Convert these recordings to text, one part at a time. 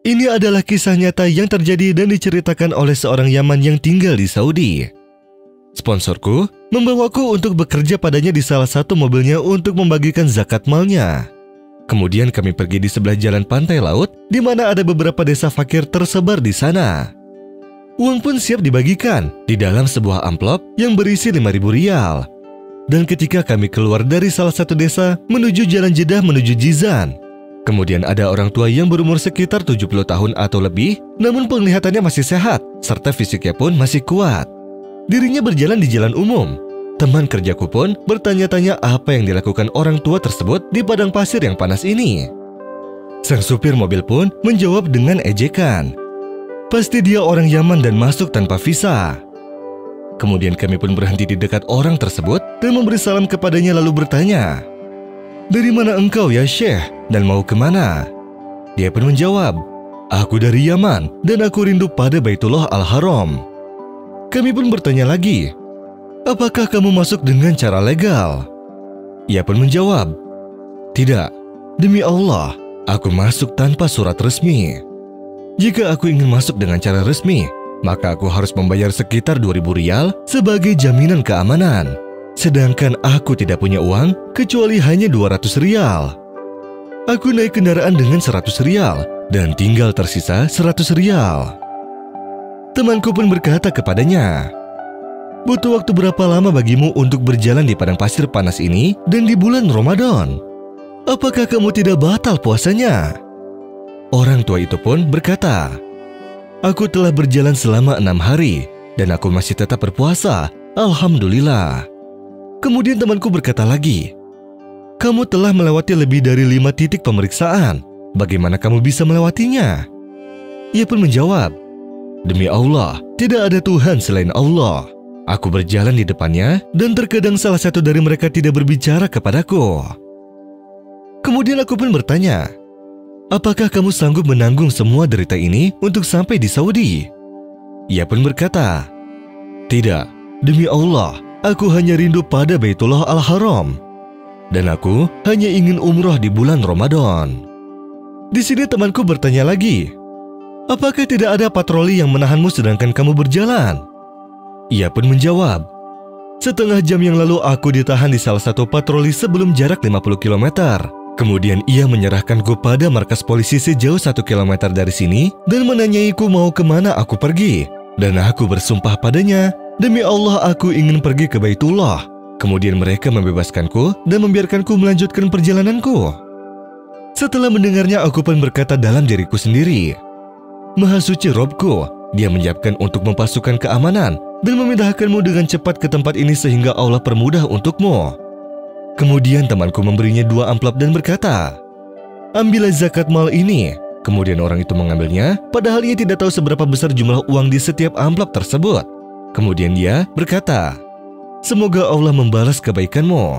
Ini adalah kisah nyata yang terjadi dan diceritakan oleh seorang Yaman yang tinggal di Saudi. Sponsorku membawaku untuk bekerja padanya di salah satu mobilnya untuk membagikan zakat malnya. Kemudian kami pergi di sebelah jalan pantai laut, di mana ada beberapa desa fakir tersebar di sana. Uang pun siap dibagikan di dalam sebuah amplop yang berisi 5.000 rial. Dan ketika kami keluar dari salah satu desa menuju jalan Jeddah menuju Jizan, kemudian ada orang tua yang berumur sekitar 70 tahun atau lebih, namun penglihatannya masih sehat, serta fisiknya pun masih kuat. Dirinya berjalan di jalan umum. Teman kerjaku pun bertanya-tanya apa yang dilakukan orang tua tersebut di padang pasir yang panas ini. Sang supir mobil pun menjawab dengan ejekan. Pasti dia orang Yaman dan masuk tanpa visa. Kemudian kami pun berhenti di dekat orang tersebut dan memberi salam kepadanya lalu bertanya, "Dari mana engkau ya Syekh? Dan mau kemana?" Dia pun menjawab, "Aku dari Yaman dan aku rindu pada Baitullah Al-Haram." Kami pun bertanya lagi, "Apakah kamu masuk dengan cara legal?" Ia pun menjawab, "Tidak, demi Allah, aku masuk tanpa surat resmi. Jika aku ingin masuk dengan cara resmi, maka aku harus membayar sekitar 2.000 rial sebagai jaminan keamanan. Sedangkan aku tidak punya uang kecuali hanya 200 rial. Aku naik kendaraan dengan 100 rial dan tinggal tersisa 100 rial. Temanku pun berkata kepadanya, "Butuh waktu berapa lama bagimu untuk berjalan di padang pasir panas ini dan di bulan Ramadan? Apakah kamu tidak batal puasanya?" Orang tua itu pun berkata, "Aku telah berjalan selama 6 hari dan aku masih tetap berpuasa, Alhamdulillah." Kemudian temanku berkata lagi, "Kamu telah melewati lebih dari 5 titik pemeriksaan. Bagaimana kamu bisa melewatinya?" Ia pun menjawab, "Demi Allah, tidak ada Tuhan selain Allah. Aku berjalan di depannya dan terkadang salah satu dari mereka tidak berbicara kepadaku." Kemudian aku pun bertanya, "Apakah kamu sanggup menanggung semua derita ini untuk sampai di Saudi?" Ia pun berkata, "Tidak, demi Allah, aku hanya rindu pada Baitullah Al-Haram. Dan aku hanya ingin umroh di bulan Ramadan." Di sini temanku bertanya lagi, "Apakah tidak ada patroli yang menahanmu sedangkan kamu berjalan?" Ia pun menjawab, "Setengah jam yang lalu aku ditahan di salah satu patroli sebelum jarak 50 km. Kemudian ia menyerahkanku pada markas polisi sejauh 1 km dari sini dan menanyaiku mau kemana aku pergi. Dan aku bersumpah padanya, demi Allah aku ingin pergi ke Baitullah. Kemudian mereka membebaskanku dan membiarkanku melanjutkan perjalananku." Setelah mendengarnya aku pun berkata dalam diriku sendiri, "Maha suci Robku, dia menyiapkan untuk mempasukan keamanan dan memindahkanmu dengan cepat ke tempat ini sehingga Allah permudah untukmu." Kemudian temanku memberinya 2 amplop dan berkata, "Ambillah zakat mal ini." Kemudian orang itu mengambilnya, padahal ia tidak tahu seberapa besar jumlah uang di setiap amplop tersebut. Kemudian dia berkata, "Semoga Allah membalas kebaikanmu."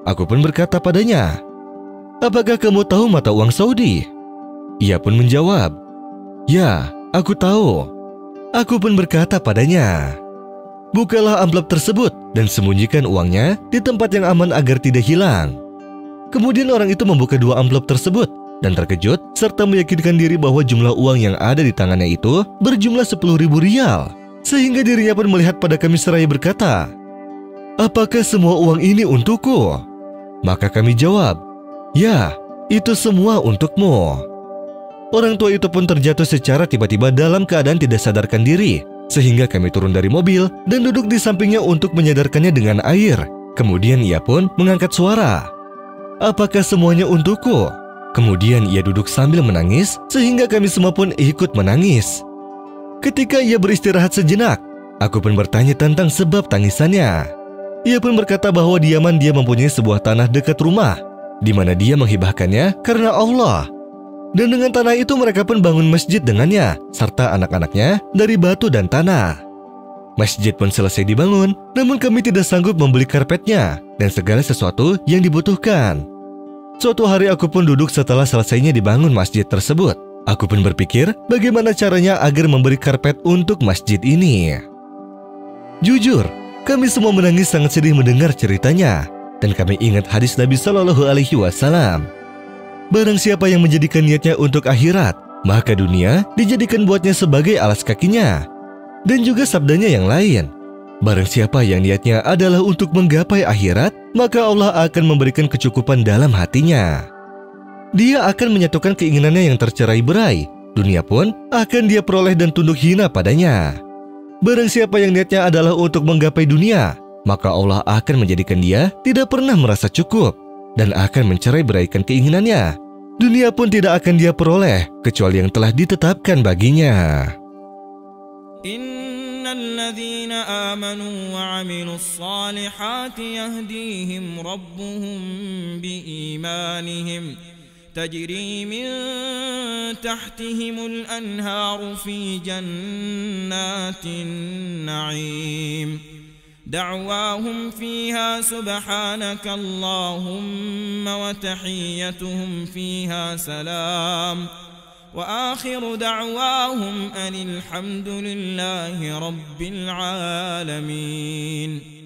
Aku pun berkata padanya, "Apakah kamu tahu mata uang Saudi?" Ia pun menjawab, "Ya, aku tahu." Aku pun berkata padanya, "Bukalah amplop tersebut dan sembunyikan uangnya di tempat yang aman agar tidak hilang." Kemudian orang itu membuka 2 amplop tersebut dan terkejut serta meyakinkan diri bahwa jumlah uang yang ada di tangannya itu berjumlah 10.000 rial. Sehingga dirinya pun melihat pada kami seraya berkata, "Apakah semua uang ini untukku?" Maka kami jawab, "Ya, itu semua untukmu." Orang tua itu pun terjatuh secara tiba-tiba dalam keadaan tidak sadarkan diri. Sehingga kami turun dari mobil dan duduk di sampingnya untuk menyadarkannya dengan air. Kemudian ia pun mengangkat suara, "Apakah semuanya untukku?" Kemudian ia duduk sambil menangis, sehingga kami semua pun ikut menangis. Ketika ia beristirahat sejenak, aku pun bertanya tentang sebab tangisannya. Ia pun berkata bahwa di Yaman dia mempunyai sebuah tanah dekat rumah, di mana dia menghibahkannya karena Allah. Dan dengan tanah itu mereka pun bangun masjid dengannya, serta anak-anaknya dari batu dan tanah. Masjid pun selesai dibangun, namun kami tidak sanggup membeli karpetnya dan segala sesuatu yang dibutuhkan. Suatu hari aku pun duduk setelah selesainya dibangun masjid tersebut. Aku pun berpikir bagaimana caranya agar memberi karpet untuk masjid ini. Jujur, kami semua menangis sangat sedih mendengar ceritanya, dan kami ingat hadis Nabi Shallallahu Alaihi Wasallam. Barang siapa yang menjadikan niatnya untuk akhirat, maka dunia dijadikan buatnya sebagai alas kakinya. Dan juga sabdanya yang lain, barang siapa yang niatnya adalah untuk menggapai akhirat, maka Allah akan memberikan kecukupan dalam hatinya. Dia akan menyatukan keinginannya yang tercerai-berai, dunia pun akan dia peroleh dan tunduk hina padanya. Barang siapa yang niatnya adalah untuk menggapai dunia, maka Allah akan menjadikan dia tidak pernah merasa cukup dan akan mencerai-beraikan keinginannya. Dunia pun tidak akan dia peroleh kecuali yang telah ditetapkan baginya. Innal ladzina amanu wa 'amilus salihati yahdihim rabbuhum biimanihim tajri min tahtihimul anharu fi jannatin na'im da'wahum fiha subhanaka Allahumma wa tahiyyatuhum fiha salam wa akhiru da'wahum anil hamdulillahi rabbil alamin.